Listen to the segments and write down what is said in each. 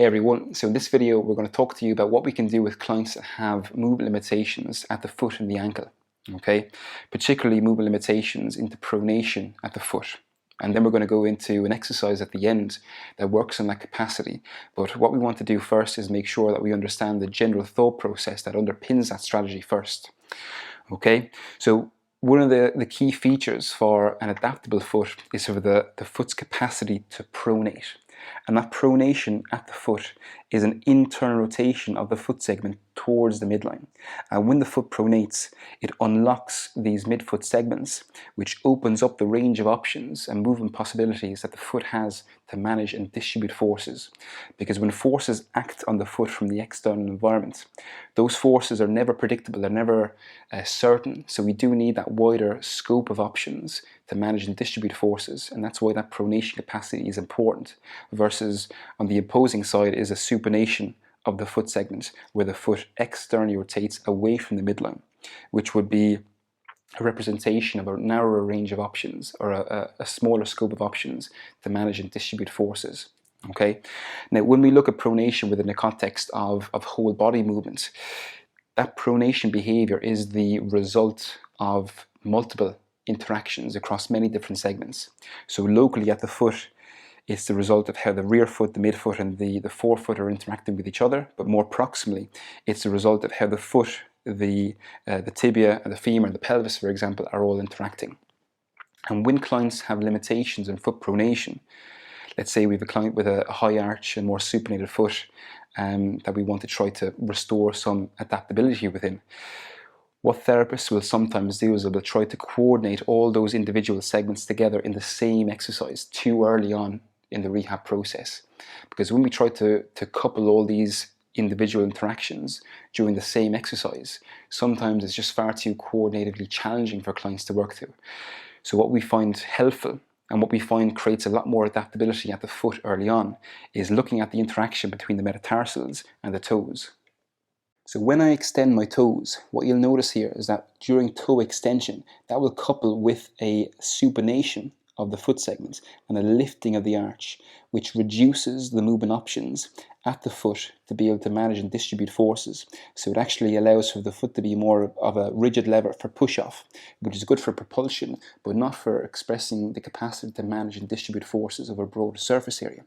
Hey everyone, so in this video we're going to talk to you about what we can do with clients that have movement limitations at the foot and the ankle, okay? Particularly movement limitations into pronation at the foot. And then we're going to go into an exercise at the end that works on that capacity. But what we want to do first is make sure that we understand the general thought process that underpins that strategy first, okay? So one of the key features for an adaptable foot is sort of the foot's capacity to pronate. And that pronation at the foot is an internal rotation of the foot segment towards the midline. And when the foot pronates, it unlocks these midfoot segments, which opens up the range of options and movement possibilities that the foot has to manage and distribute forces. Because when forces act on the foot from the external environment, those forces are never predictable, they're never certain. So we do need that wider scope of options to manage and distribute forces, and that's why that pronation capacity is important, versus on the opposing side is a supination of the foot segment, where the foot externally rotates away from the midline, which would be a representation of a narrower range of options, or a smaller scope of options to manage and distribute forces. Okay. Now, when we look at pronation within the context of whole body movement, that pronation behavior is the result of multiple interactions across many different segments. So locally at the foot, it's the result of how the rear foot, the midfoot, and the forefoot are interacting with each other. But more proximally, it's the result of how the foot, the tibia, and the femur, and the pelvis, for example, are all interacting. And when clients have limitations in foot pronation, let's say we have a client with a high arch and more supinated foot that we want to try to restore some adaptability within, what therapists will sometimes do is they'll try to coordinate all those individual segments together in the same exercise too early on in the rehab process. Because when we try to couple all these individual interactions during the same exercise, sometimes it's just far too coordinatedly challenging for clients to work through. So what we find helpful and what we find creates a lot more adaptability at the foot early on is looking at the interaction between the metatarsals and the toes. So when I extend my toes, what you'll notice here is that during toe extension, that will couple with a supination of the foot segments and a lifting of the arch, which reduces the movement options at the foot to be able to manage and distribute forces. So it actually allows for the foot to be more of a rigid lever for push-off, which is good for propulsion, but not for expressing the capacity to manage and distribute forces over a broader surface area.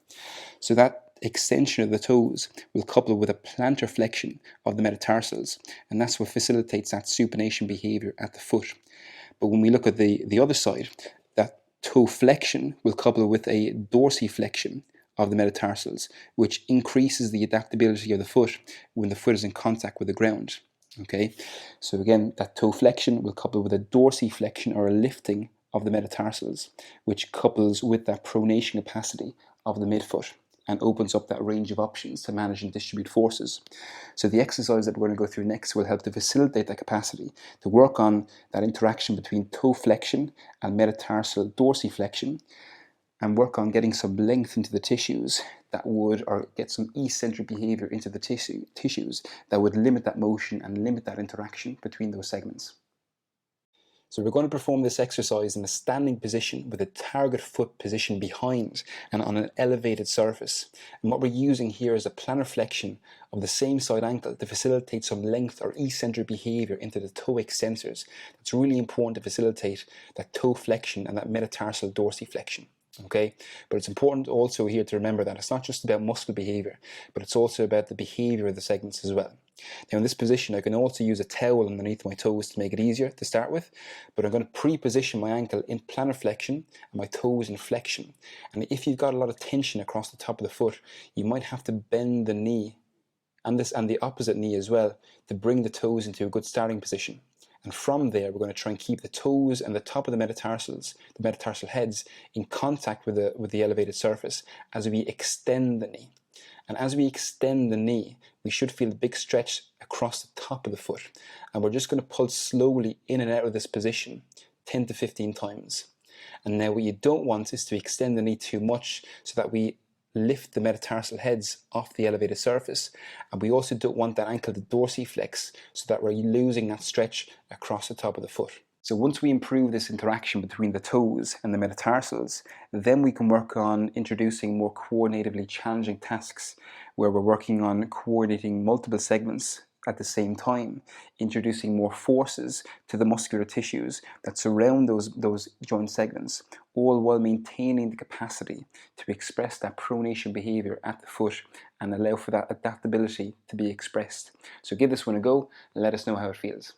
So that extension of the toes will couple with a plantar flexion of the metatarsals, and that's what facilitates that supination behavior at the foot. But when we look at the other side, that toe flexion will couple with a dorsiflexion of the metatarsals, which increases the adaptability of the foot when the foot is in contact with the ground. Okay, so again, that toe flexion will couple with a dorsiflexion, or a lifting of the metatarsals, which couples with that pronation capacity of the midfoot and opens up that range of options to manage and distribute forces. So the exercise that we're going to go through next will help to facilitate that capacity, to work on that interaction between toe flexion and metatarsal dorsiflexion, and work on getting some length into the tissues that would, or get some eccentric behavior into the tissues that would limit that motion and limit that interaction between those segments. So we're going to perform this exercise in a standing position with a target foot position behind and on an elevated surface. And what we're using here is a plantar flexion of the same side ankle to facilitate some length or eccentric behavior into the toe extensors. It's really important to facilitate that toe flexion and that metatarsal dorsiflexion. Okay, but it's important also here to remember that it's not just about muscle behavior, but it's also about the behavior of the segments as well. Now in this position, I can also use a towel underneath my toes to make it easier to start with, but I'm going to pre-position my ankle in plantar flexion and my toes in flexion. And if you've got a lot of tension across the top of the foot, you might have to bend the knee and the opposite knee as well to bring the toes into a good starting position. And from there, we're going to try and keep the toes and the top of the metatarsals, the metatarsal heads, in contact with the elevated surface as we extend the knee. And as we extend the knee, we should feel a big stretch across the top of the foot. And we're just going to pull slowly in and out of this position 10 to 15 times. And now what you don't want is to extend the knee too much so that we lift the metatarsal heads off the elevated surface, and we also don't want that ankle to dorsiflex so that we're losing that stretch across the top of the foot. So once we improve this interaction between the toes and the metatarsals, then we can work on introducing more coordinatively challenging tasks where we're working on coordinating multiple segments at the same time, introducing more forces to the muscular tissues that surround those joint segments, all while maintaining the capacity to express that pronation behavior at the foot and allow for that adaptability to be expressed. So give this one a go and let us know how it feels.